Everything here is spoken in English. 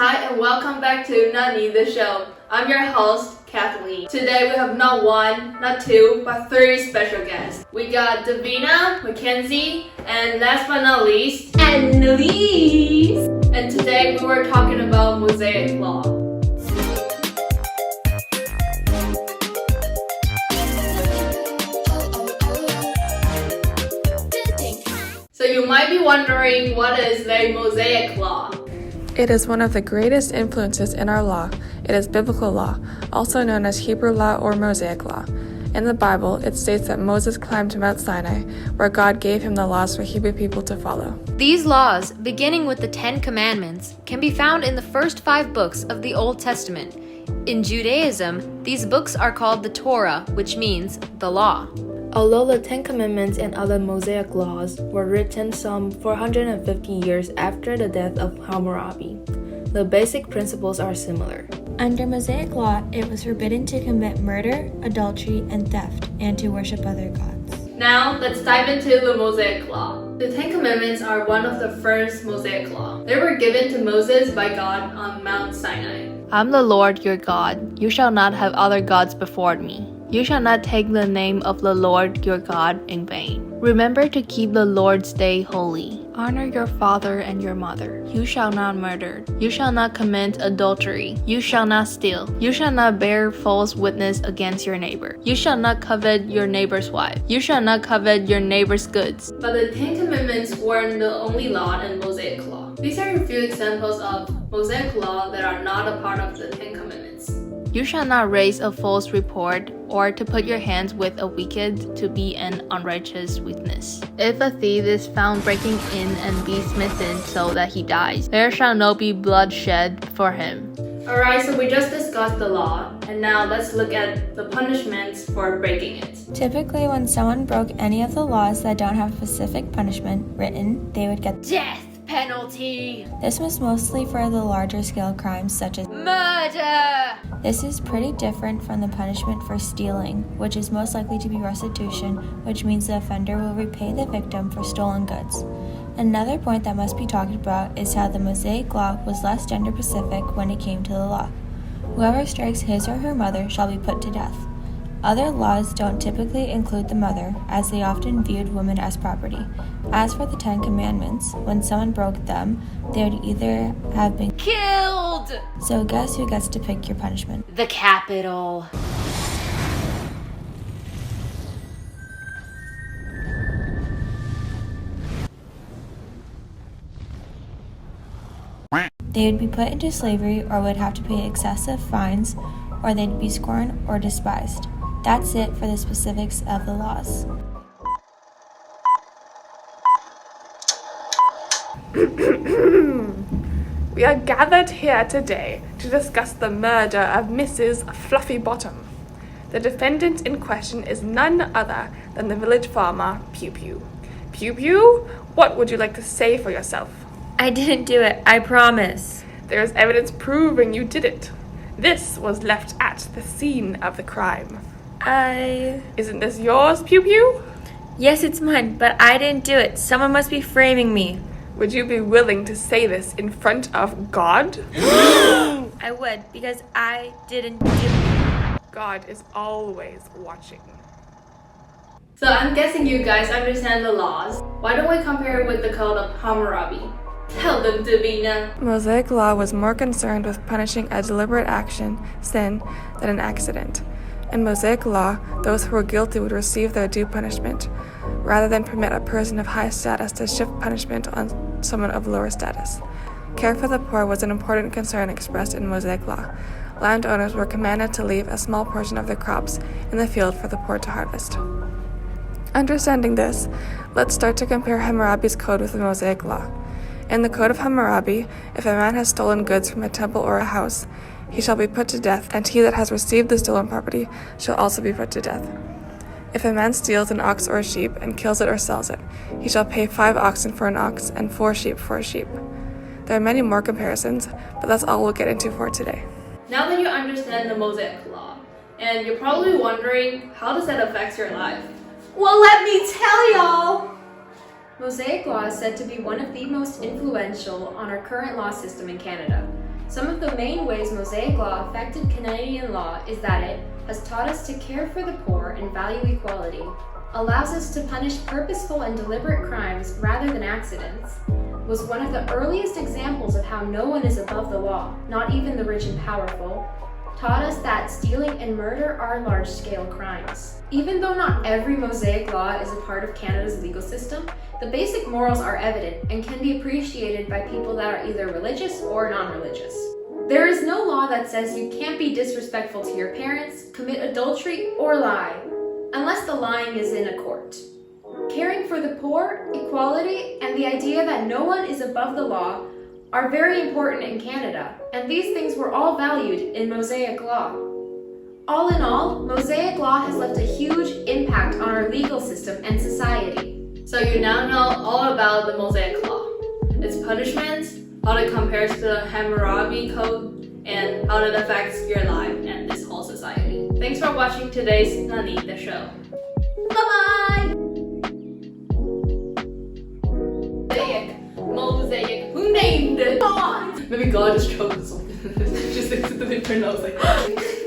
Hi and welcome back to NANI, the show. I'm your host, Kathleen. Today we have not one, not two, but three special guests. We got Davina, Mackenzie, and last but not least, Annalise. And today we were talking about Mosaic Law. So you might be wondering, what is the Mosaic Law? It is one of the greatest influences in our law. It is biblical law, also known as Hebrew law or Mosaic law. In the Bible, it states that Moses climbed to Mount Sinai, where God gave him the laws for Hebrew people to follow. These laws, beginning with the 10 Commandments, can be found in the first 5 books of the Old Testament. In Judaism, these books are called the Torah, which means the law. Although the 10 Commandments and other Mosaic laws were written some 450 years after the death of Hammurabi, the basic principles are similar. Under Mosaic law, it was forbidden to commit murder, adultery, and theft, and to worship other gods. Now, let's dive into the Mosaic Law. The 10 Commandments are one of the first Mosaic Law. They were given to Moses by God on Mount Sinai. I'm the Lord your God. You shall not have other gods before me. You shall not take the name of the Lord your God in vain. Remember to keep the Lord's day holy. Honor your father and your mother. You shall not murder. You shall not commit adultery. You shall not steal. You shall not bear false witness against your neighbor. You shall not covet your neighbor's wife. You shall not covet your neighbor's goods. But the 10 Commandments weren't the only law in Mosaic Law. These are a few examples of Mosaic Law that are not a part of the 10 Commandments. You shall not raise a false report, or to put your hands with a wicked to be an unrighteous witness. If a thief is found breaking in and be smitten so that he dies, there shall not be blood shed for him. Alright, so we just discussed the law, and now let's look at the punishments for breaking it. Typically, when someone broke any of the laws that don't have a specific punishment written, they would get Death penalty! This was mostly for the larger scale crimes such as Murder! This is pretty different from the punishment for stealing, which is most likely to be restitution, which means the offender will repay the victim for stolen goods. Another point that must be talked about is how the Mosaic Law was less gender specific when it came to the law. Whoever strikes his or her mother shall be put to death. Other laws don't typically include the mother, as they often viewed women as property. As for the 10 Commandments, when someone broke them, they would either have been killed! So guess who gets to pick your punishment? The capital. They would be put into slavery or would have to pay excessive fines, or they'd be scorned or despised. That's it for the specifics of the laws. We are gathered here today to discuss the murder of Mrs. Fluffy Bottom. The defendant in question is none other than the village farmer, Pew Pew. Pew Pew, what would you like to say for yourself? I didn't do it, I promise. There is evidence proving you did it. This was left at the scene of the crime. Isn't this yours, Pew Pew? Yes, it's mine, but I didn't do it. Someone must be framing me. Would you be willing to say this in front of God? I would, because I didn't do it. God is always watching. So I'm guessing you guys understand the laws. Why don't we compare it with the Code of Hammurabi? Tell them, Davina. Mosaic law was more concerned with punishing a deliberate action, sin, than an accident. In Mosaic law, those who were guilty would receive their due punishment, rather than permit a person of high status to shift punishment on someone of lower status. Care for the poor was an important concern expressed in Mosaic law. Landowners were commanded to leave a small portion of their crops in the field for the poor to harvest. Understanding this, let's start to compare Hammurabi's code with the Mosaic law. In the Code of Hammurabi, if a man has stolen goods from a temple or a house, he shall be put to death, and he that has received the stolen property shall also be put to death. If a man steals an ox or a sheep and kills it or sells it, he shall pay 5 oxen for an ox and 4 sheep for a sheep. There are many more comparisons, but that's all we'll get into for today. Now that you understand the Mosaic Law, and you're probably wondering, how does that affect your life? Well, let me tell y'all! Mosaic law is said to be one of the most influential on our current law system in Canada. Some of the main ways Mosaic law affected Canadian law is that it has taught us to care for the poor and value equality, allows us to punish purposeful and deliberate crimes rather than accidents, was one of the earliest examples of how no one is above the law, not even the rich and powerful, taught us that stealing and murder are large-scale crimes. Even though not every Mosaic law is a part of Canada's legal system, the basic morals are evident and can be appreciated by people that are either religious or non-religious. There is no law that says you can't be disrespectful to your parents, commit adultery, or lie, unless the lying is in a court. Caring for the poor, equality, and the idea that no one is above the law are very important in Canada, and these things were all valued in Mosaic law. All in all, Mosaic law has left a huge impact on our legal system and society. So you now know all about the Mosaic law, its punishments, how it compares to the Hammurabi Code, and how it affects your life and this whole society. Thanks for watching today's NANI, the show. Bye-bye! Mosaic. Who named it? God! Maybe God just chose something. Just to the different. I was like.